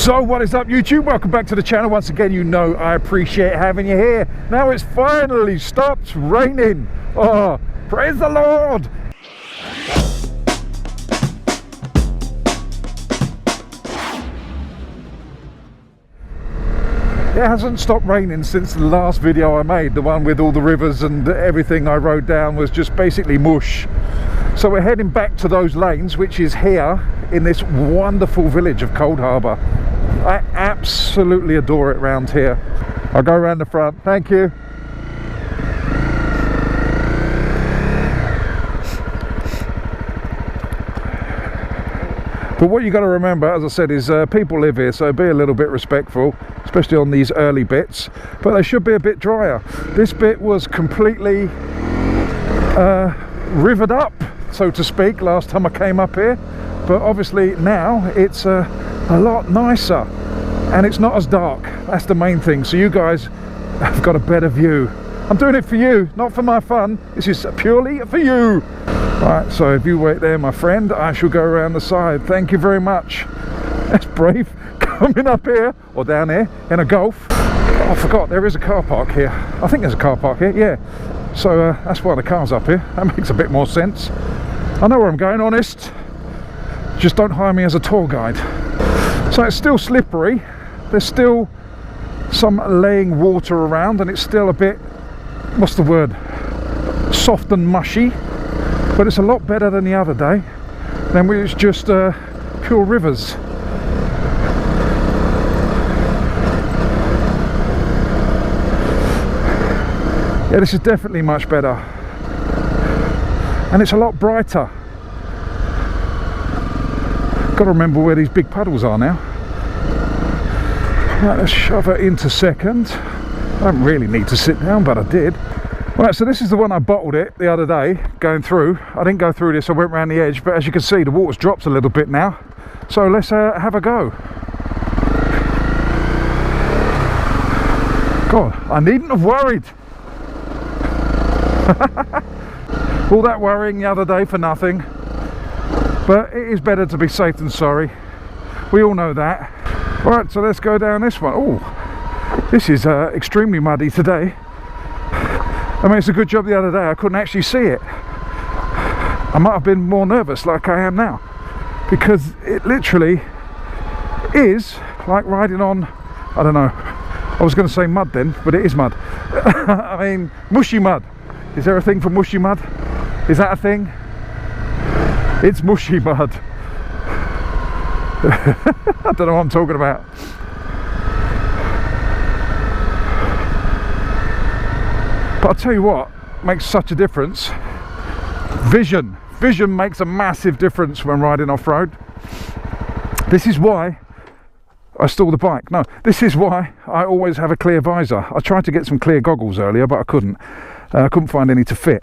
So what is up, YouTube? Welcome back to the channel. Once again, you know I appreciate having you here. Now it's finally stopped raining. Oh, praise the Lord. It hasn't stopped raining since the last video I made. The one with all the rivers and everything I rode down was just basically mush. So we're heading back to those lanes, which is here in this wonderful village of Cold Harbour. I absolutely adore it round here. I'll go around the front, thank you. But what you got to remember, as I said, is people live here, so be a little bit respectful, especially on these early bits. But they should be a bit drier. This bit was completely rivered up, so to speak, last time I came up here. But obviously now it's a lot nicer and it's not as dark. That's the main thing, so you guys have got a better view. I'm doing it for you, not for my fun. This is purely for you. Right, so if you wait there, my friend, I shall go around the side. Thank you very much. That's brave, coming up here or down here in a Golf. Oh, I forgot there is a car park here. I think there's a car park here, yeah. So that's why the car's up here. That makes a bit more sense. I know where I'm going, honest. Just don't hire me as a tour guide. So it's still slippery. There's still some laying water around and it's still a bit, what's the word, soft and mushy. But it's a lot better than the other day. Then it's just pure rivers. Yeah, this is definitely much better. And it's a lot brighter. Got to remember where these big puddles are now. Right, let's shove it into second. I don't really need to sit down, but I did. Right, so this is the one I bottled it the other day, going through. I didn't go through this, I went around the edge, but as you can see, the water's dropped a little bit now. So let's have a go. God, I needn't have worried. All that worrying the other day for nothing. But it is better to be safe than sorry. We all know that. Right, so let's go down this one. Oh, this is extremely muddy today. I mean, it's a good job the other day I couldn't actually see it. I might have been more nervous like I am now, because it literally is like riding on, I don't know, I was going to say mud then, but it is mud. I mean, mushy mud. Is there a thing for mushy mud? Is that a thing? It's mushy mud. I don't know what I'm talking about. But I'll tell you what makes such a difference. Vision. Vision makes a massive difference when riding off-road. This is why I stole the bike. No, this is why I always have a clear visor. I tried to get some clear goggles earlier, but I couldn't. I couldn't find any to fit.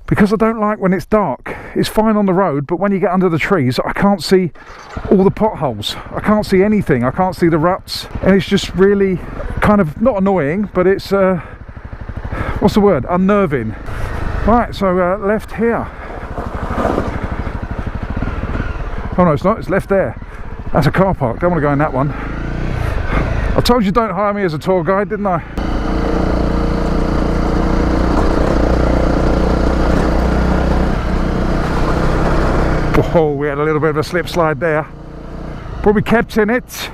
Because I don't like when it's dark. It's fine on the road, but when you get under the trees, I can't see all the potholes. I can't see anything. I can't see the ruts. And it's just really kind of, not annoying, but it's, what's the word? Unnerving. Right, so left here. Oh no, it's not. It's left there. That's a car park. Don't want to go in that one. I told you don't hire me as a tour guide, didn't I? Oh, we had a little bit of a slip slide there, but we kept in it.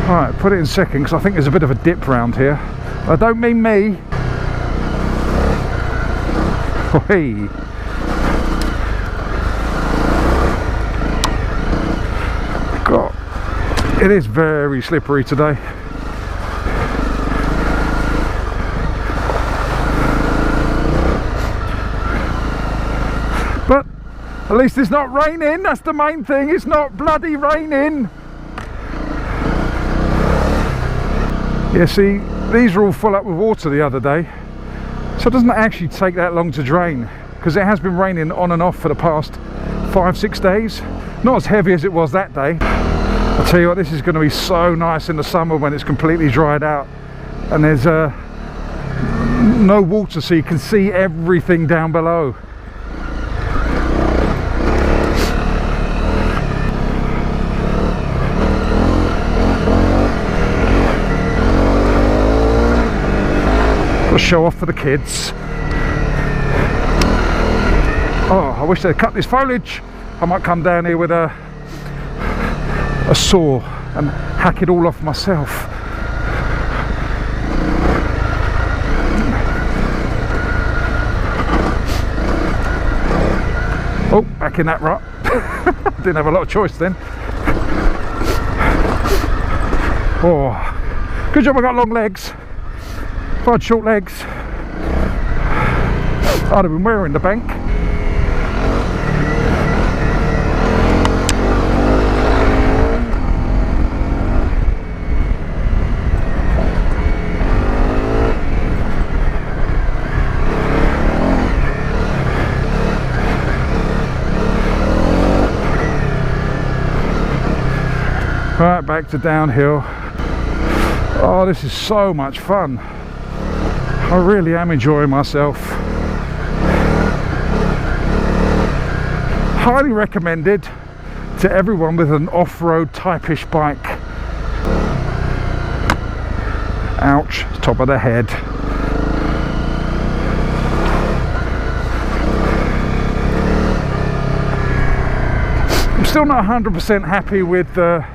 Alright, put it in second because I think there's a bit of a dip round here. I don't mean me. Oh, hey. God, it is very slippery today. But at least it's not raining, that's the main thing. It's not bloody raining. Yeah, see, these were all full up with water the other day, so it doesn't actually take that long to drain, because it has been raining on and off for the past 5-6 days. Not as heavy as it was that day. I'll tell you what, this is going to be so nice in the summer when it's completely dried out. and there's no water, so you can see everything down below. Got to show off for the kids. Oh, I wish they'd cut this foliage. I might come down here with a saw and hack it all off myself. Oh, back in that rut. Didn't have a lot of choice then. Oh, good job I got long legs. If I had short legs, I'd have been wearing the bank. Right, back to downhill. Oh, this is so much fun. I really am enjoying myself. Highly recommended to everyone with an off-road type-ish bike. Ouch, top of the head. I'm still not 100% happy with the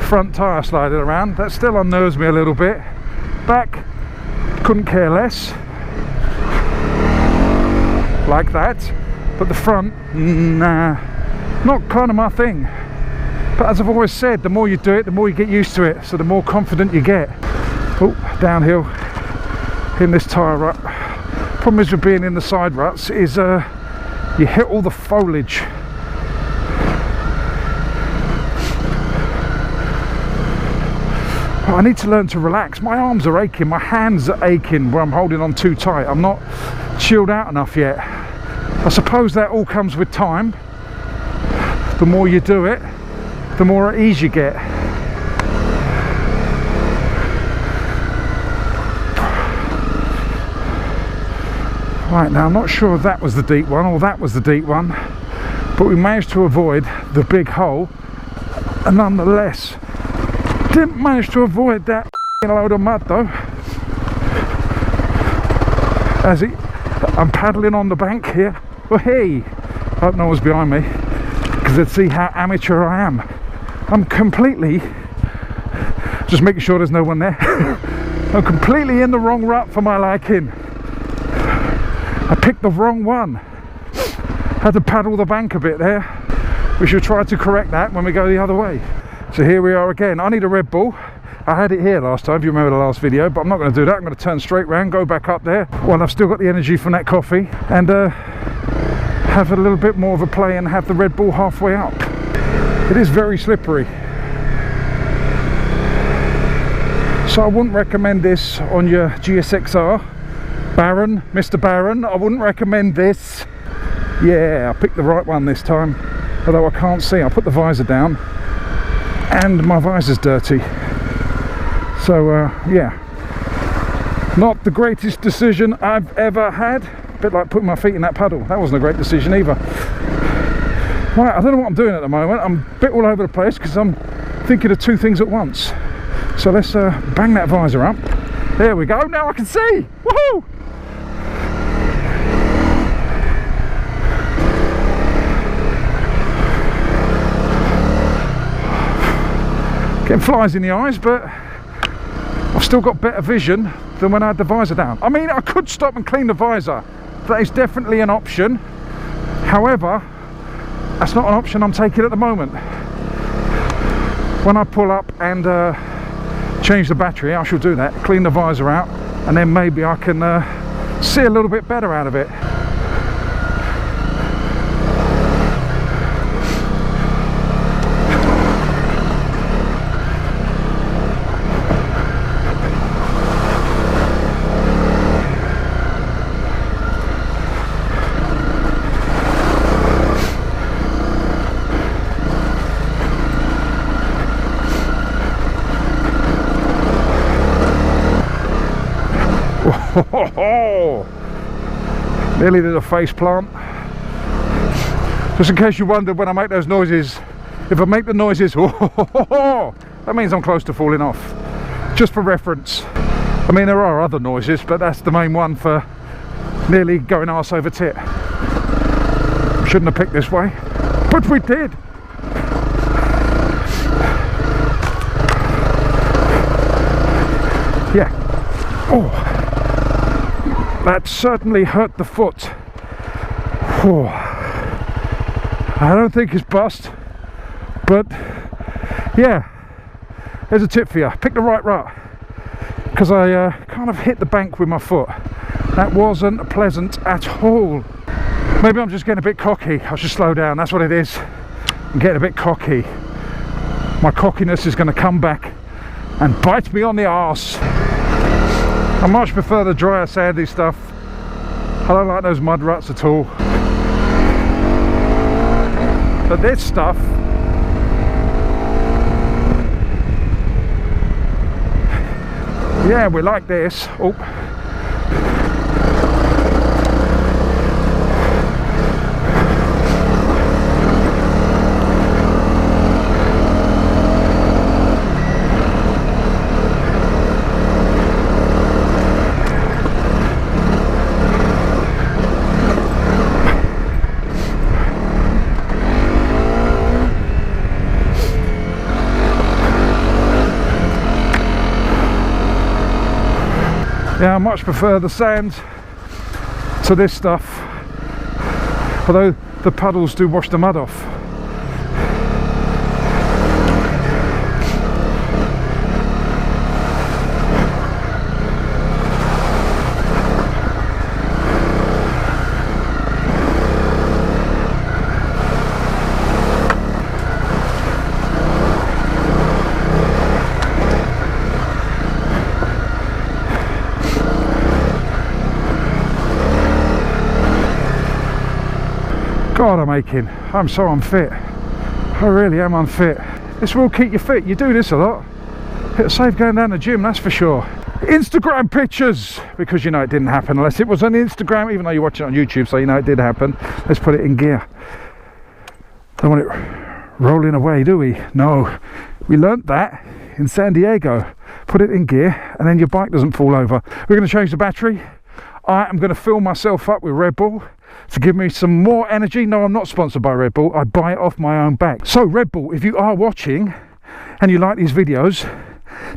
front tyre sliding around. That still unnerves me a little bit. Back, couldn't care less, like that, but the front, nah, not kind of my thing. But as I've always said, the more you do it, the more you get used to it, so the more confident you get. Oh, downhill in this tyre rut. Problem is with being in the side ruts is you hit all the foliage. I need to learn to relax. My arms are aching, my hands are aching where I'm holding on too tight. I'm not chilled out enough yet. I suppose that all comes with time. The more you do it, the more at ease you get. Right, now I'm not sure if that was the deep one or that was the deep one, but we managed to avoid the big hole, and nonetheless didn't manage to avoid that load of mud though. I'm paddling on the bank here. Well, hey, I hope no one's behind me, because they'd see how amateur I am. I'm completely, just making sure there's no one there. I'm completely in the wrong rut for my liking. I picked the wrong one. Had to paddle the bank a bit there. We should try to correct that when we go the other way. So here we are again. I need a Red Bull. I had it here last time, if you remember the last video, but I'm not going to do that. I'm going to turn straight round, go back up there. Well, I've still got the energy from that coffee, and have a little bit more of a play and have the Red Bull halfway up. It is very slippery. So I wouldn't recommend this on your GSXR. Baron, Mr. Baron, I wouldn't recommend this. Yeah, I picked the right one this time, although I can't see. I'll put the visor down, and my visor's dirty. So yeah, not the greatest decision I've ever had. A bit like putting my feet in that puddle. That wasn't a great decision either. Right, I don't know what I'm doing at the moment. I'm a bit all over the place because I'm thinking of two things at once. So let's bang that visor up. There we go, now I can see! Woohoo! Getting flies in the eyes, but I've still got better vision than when I had the visor down. I mean, I could stop and clean the visor. That is definitely an option. However, that's not an option I'm taking at the moment. When I pull up and change the battery, I shall do that, clean the visor out, and then maybe I can see a little bit better out of it. Nearly did a face plant. Just in case you wondered when I make those noises, if I make the noises, that means I'm close to falling off. Just for reference. I mean, there are other noises, but that's the main one for nearly going arse over tit. Shouldn't have picked this way, but we did. Yeah. Oh, that certainly hurt the foot. Oh. I don't think it's bust, but yeah, there's a tip for you. Pick the right rut, because I kind of hit the bank with my foot. That wasn't pleasant at all. Maybe I'm just getting a bit cocky. I should slow down. That's what it is. I'm getting a bit cocky. My cockiness is going to come back and bite me on the arse. I much prefer the drier, sandy stuff. I don't like those mud ruts at all. But this stuff, yeah, we like this. Oh. Yeah, I much prefer the sand to this stuff, although the puddles do wash the mud off. God, I'm so unfit. I really am unfit. This will keep you fit. You do this a lot. It'll save going down the gym, that's for sure. Instagram pictures, because you know it didn't happen unless it was on Instagram, even though you watch it on YouTube, so you know it did happen. Let's put it in gear. Don't want it rolling away, do we? No. We learnt that in San Diego. Put it in gear and then your bike doesn't fall over. We're going to change the battery. I am going to fill myself up with Red Bull to give me some more energy. No, I'm not sponsored by Red Bull. I buy it off my own back. So Red Bull, if you are watching and you like these videos,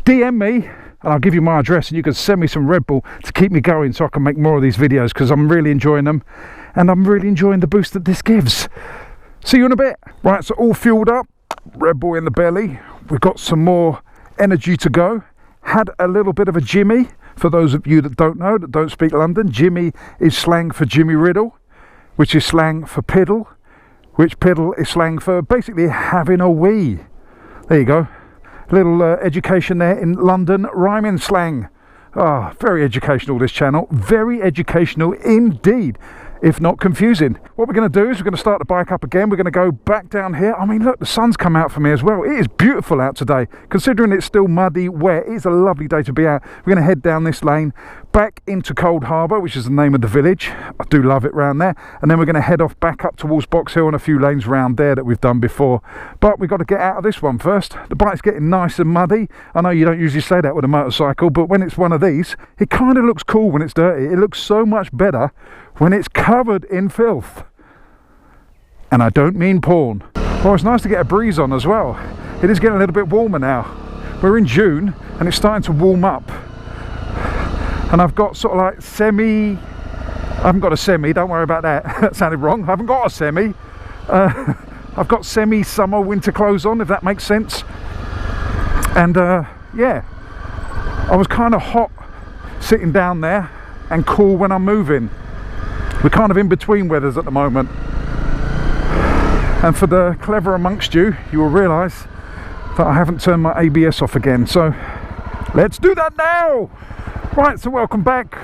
DM me and I'll give you my address and you can send me some Red Bull to keep me going so I can make more of these videos, because I'm really enjoying them and I'm really enjoying the boost that this gives. See you in a bit. Right, so all fueled up, Red Bull in the belly. We've got some more energy to go. Had a little bit of a Jimmy. For those of you that don't know, that don't speak London, Jimmy is slang for Jimmy Riddle, which is slang for piddle, which piddle is slang for basically having a wee. There you go. A little education there in London rhyming slang. Ah, very educational, this channel. Very educational indeed, if not confusing. What we're going to do is we're going to start the bike up again. We're going to go back down here. I mean, look, the sun's come out for me as well. It is beautiful out today. Considering it's still muddy, wet, it's a lovely day to be out. We're going to head down this lane back into Cold Harbour, which is the name of the village. I do love it round there. And then we're going to head off back up towards Box Hill and a few lanes round there that we've done before. But we've got to get out of this one first. The bike's getting nice and muddy. I know you don't usually say that with a motorcycle, but when it's one of these, it kind of looks cool when it's dirty. It looks so much better when it's covered in filth. And I don't mean porn. Well, it's nice to get a breeze on as well. It is getting a little bit warmer now. We're in June and it's starting to warm up. And I've got sort of like semi... I haven't got a semi, don't worry about that. That sounded wrong. I haven't got a semi. I've got semi-summer winter clothes on, if that makes sense. And yeah, I was kind of hot sitting down there and cool when I'm moving. We're kind of in between weathers at the moment. And for the clever amongst you, you will realise that I haven't turned my ABS off again. So let's do that now. Right, so welcome back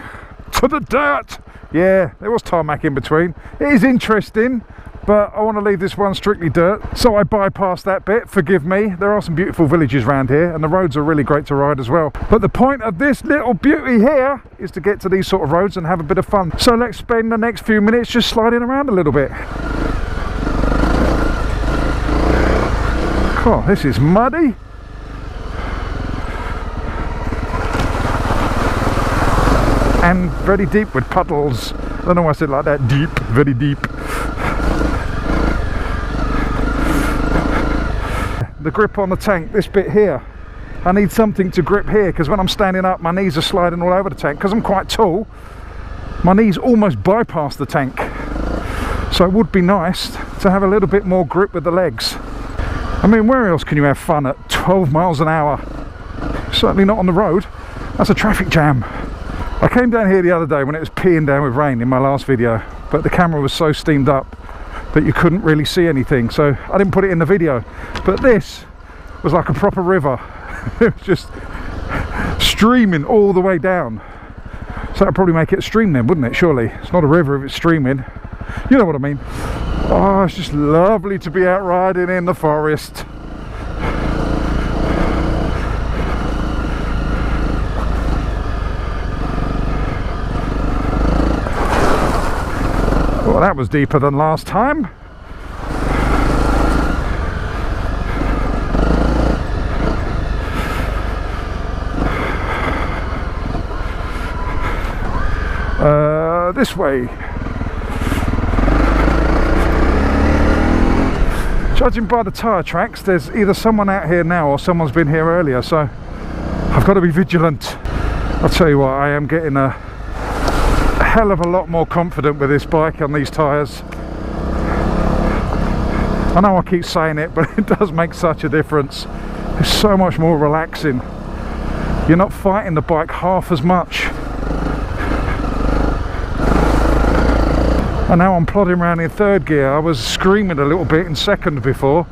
to the dirt. Yeah, there was tarmac in between. It is interesting but I want to leave this one strictly dirt, so I bypassed that bit. Forgive me. There are some beautiful villages around here and the roads are really great to ride as well, but the point of this little beauty here is to get to these sort of roads and have a bit of fun. So let's spend the next few minutes just sliding around a little bit. Oh, this is muddy. And very deep with puddles. I don't know why I said it like that. Deep, very deep. The grip on the tank, this bit here. I need something to grip here because when I'm standing up, my knees are sliding all over the tank. Because I'm quite tall, my knees almost bypass the tank. So it would be nice to have a little bit more grip with the legs. I mean, where else can you have fun at 12 miles an hour? Certainly not on the road. That's a traffic jam. I came down here the other day when it was peeing down with rain in my last video, but the camera was so steamed up that you couldn't really see anything, so I didn't put it in the video. But this was like a proper river. It was just streaming all the way down. So that'd probably make it a stream then, wouldn't it? Surely it's not a river if it's streaming. You know what I mean. Oh, it's just lovely to be out riding in the forest. Well, that was deeper than last time. This way. Judging by the tyre tracks, there's either someone out here now or someone's been here earlier, so I've got to be vigilant. I'll tell you what, I am getting a hell of a lot more confident with this bike on these tyres. I know I keep saying it, but it does make such a difference. It's so much more relaxing. You're not fighting the bike half as much. And now I'm plodding around in third gear. I was screaming a little bit in second before.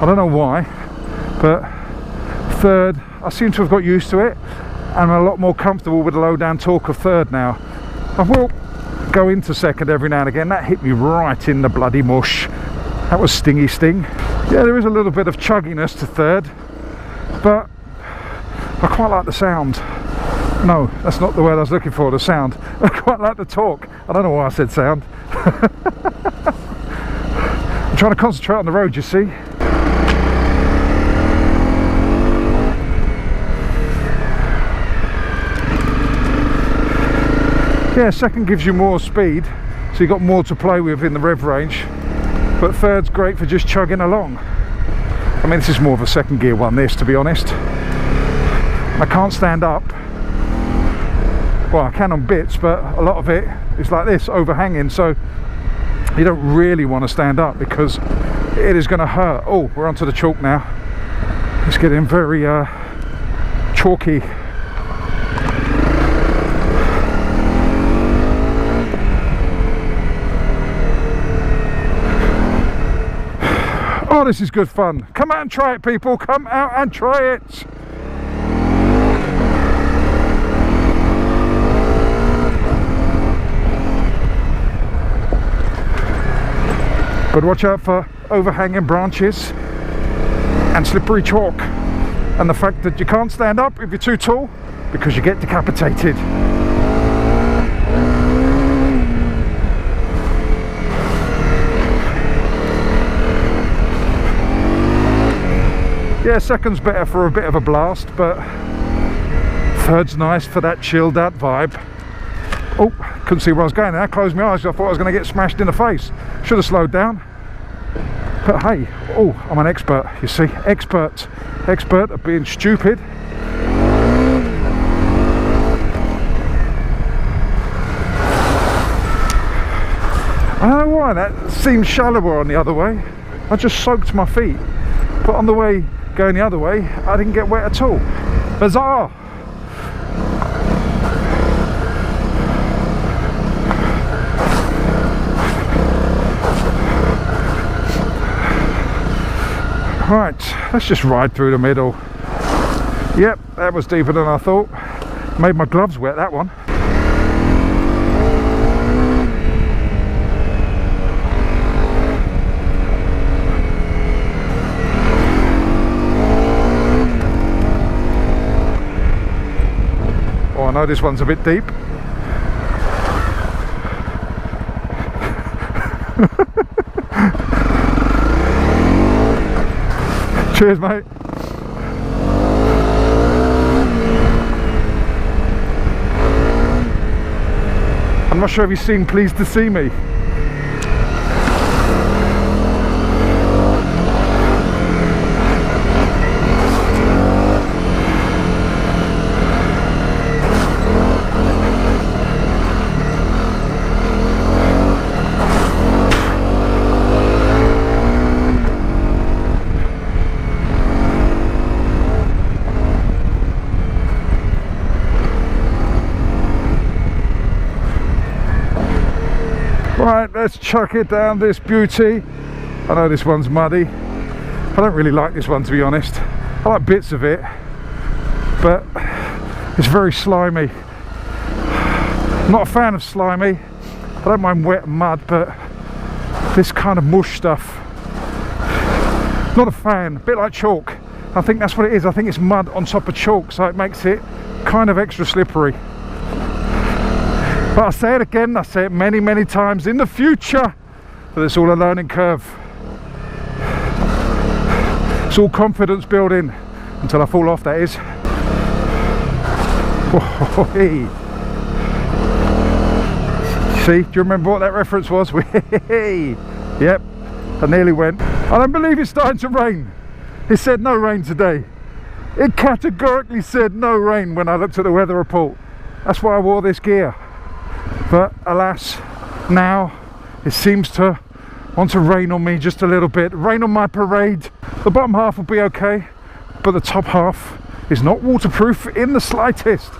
I don't know why, but third, I seem to have got used to it. And I'm a lot more comfortable with the low down torque of third now. I will go into second every now and again. That hit me right in the bloody mush. That was stingy sting. Yeah, there is a little bit of chugginess to third, but I quite like the sound. No, that's not the word I was looking for, the sound. I quite like the torque. I don't know why I said sound. I'm trying to concentrate on the road, you see. Yeah, second gives you more speed, so you've got more to play with in the rev range. But third's great for just chugging along. I mean, this is more of a second gear one, this, to be honest. I can't stand up. Well, I can on bits, but a lot of it is like this, overhanging, so you don't really want to stand up because it is going to hurt. Oh, we're onto the chalk now. It's getting very chalky. Oh, this is good fun. Come out and try it, people. Come out and try it. But watch out for overhanging branches and slippery chalk, and the fact that you can't stand up if you're too tall because you get decapitated. Yeah, second's better for a bit of a blast, but third's nice for that chilled out vibe. Oh, couldn't see where I was going. I closed my eyes. I thought I was going to get smashed in the face. Should have slowed down. But hey, oh, I'm an expert, you see. Expert at being stupid. I don't know why that seems shallower on the other way. I just soaked my feet. But on the way going the other way, I didn't get wet at all. Bizarre. Right, let's just ride through the middle. Yep, that was deeper than I thought. Made my gloves wet, that one. I know this one's a bit deep. Cheers, mate. I'm not sure if you've seen Pleased to See Me. Right, let's chuck it down this beauty. I know this one's muddy. I don't really like this one, to be honest. I like bits of it, but it's very slimy. Not a fan of slimy. I don't mind wet mud, but this kind of mush stuff, not a fan. A bit like chalk. I think that's what it is. I think it's mud on top of chalk, so it makes it kind of extra slippery. But I say it again, I say it many, many times in the future, that it's all a learning curve. It's all confidence building, until I fall off, that is. See, do you remember what that reference was? Yep, I nearly went. I don't believe it's starting to rain. It said no rain today. It categorically said no rain when I looked at the weather report. That's why I wore this gear. But alas, now it seems to want to rain on me just a little bit. Rain on my parade. The bottom half will be okay, but the top half is not waterproof in the slightest.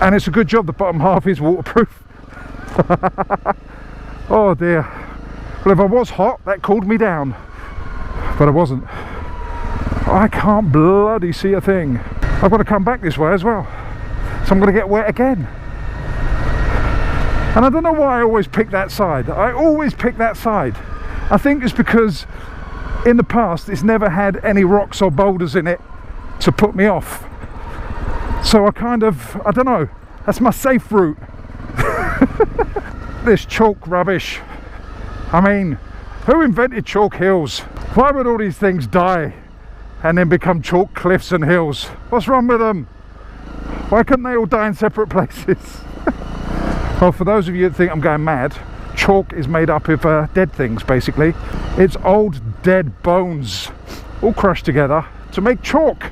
And it's a good job the bottom half is waterproof. Oh dear. Well, if I was hot, that cooled me down, but I wasn't. I can't bloody see a thing. I've got to come back this way as well, so I'm going to get wet again. And I don't know why I always pick that side. I always pick that side. I think it's because in the past it's never had any rocks or boulders in it to put me off. So I kind of, I don't know, that's my safe route. This chalk rubbish. I mean, who invented chalk hills? Why would all these things die and then become chalk cliffs and hills? What's wrong with them? Why couldn't they all die in separate places? Well, for those of you that think I'm going mad, chalk is made up of dead things, basically. It's old dead bones all crushed together to make chalk.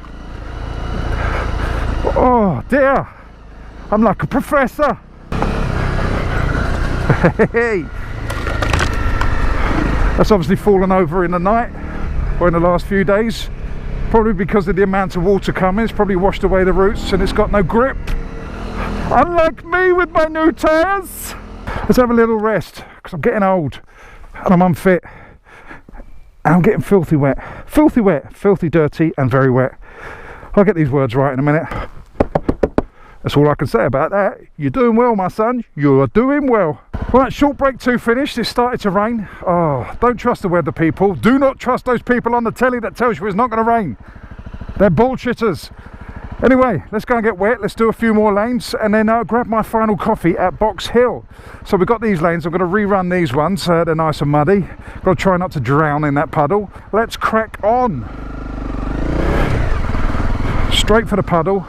Oh dear, I'm like a professor. Hey, that's obviously fallen over in the night or in the last few days, probably because of the amount of water coming. It's probably washed away the roots and it's got no grip, unlike me with my new tyres. Let's have a little rest, because I'm getting old and I'm unfit and I'm getting filthy wet, filthy dirty and very wet. I'll get these words right in a minute. That's all I can say about that. You're doing well, my son. You are doing well. Right, short break 2 finished. It started to rain. Oh, don't trust the weather people. Do not trust those people on the telly that tells you it's not going to rain. They're bullshitters. Anyway, let's go and get wet. Let's do a few more lanes and then grab my final coffee at Box Hill. So we've got these lanes. I'm going to rerun these ones. They're nice and muddy. Got to try not to drown in that puddle. Let's crack on. Straight for the puddle.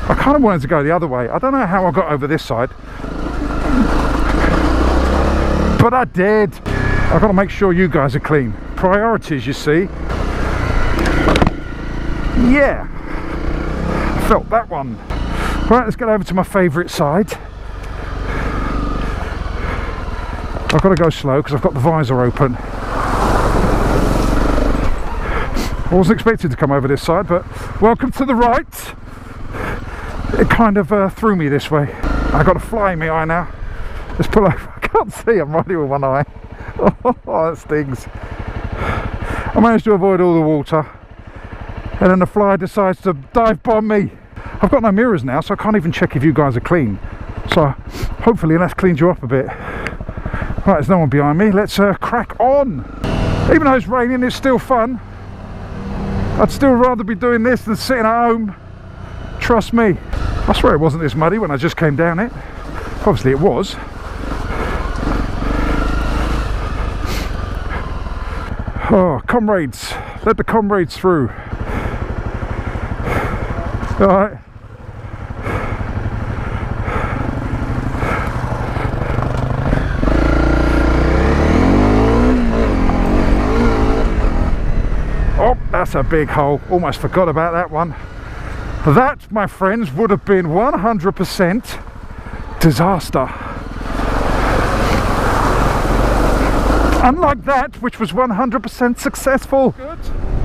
I kind of wanted to go the other way. I don't know how I got over this side, but I did. I've got to make sure you guys are clean. Priorities, you see. Yeah, I felt that one. Right, let's get over to my favourite side. I've got to go slow because I've got the visor open. I wasn't expected to come over this side, but welcome to the right. It kind of threw me this way. I've got a fly in my eye now. Let's pull over. I can't see, I'm riding with one eye. Oh, that stings. I managed to avoid all the water, and then the fly decides to dive bomb me. I've got no mirrors now, so I can't even check if you guys are clean. So hopefully that's cleaned you up a bit. Right, there's no one behind me. Let's crack on. Even though it's raining, it's still fun. I'd still rather be doing this than sitting at home. Trust me. I swear it wasn't this muddy when I just came down it. Obviously it was. Oh, comrades. Let the comrades through. Alright. Oh, that's a big hole. Almost forgot about that one. That, my friends, would have been 100% disaster. Unlike that, which was 100% successful. Good.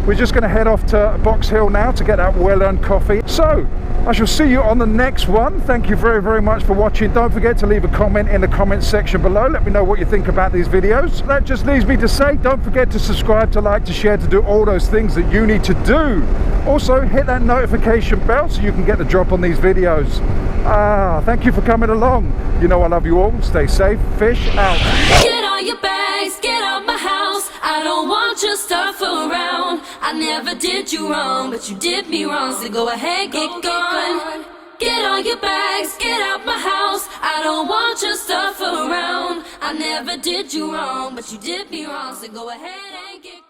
We're just going to head off to Box Hill now to get that well-earned coffee. So, I shall see you on the next one. Thank you very, very much for watching. Don't forget to leave a comment in the comment section below. Let me know what you think about these videos. That just leaves me to say, don't forget to subscribe, to like, to share, to do all those things that you need to do. Also, hit that notification bell so you can get the drop on these videos. Thank you for coming along. You know I love you all. Stay safe. Fish out. Get all your bags, get out my house. I don't want your stuff around. I never did you wrong, but you did me wrong. So go ahead, get gone. Get all your bags, get out my house. I don't want your stuff around. I never did you wrong, but you did me wrong. So go ahead and get gone.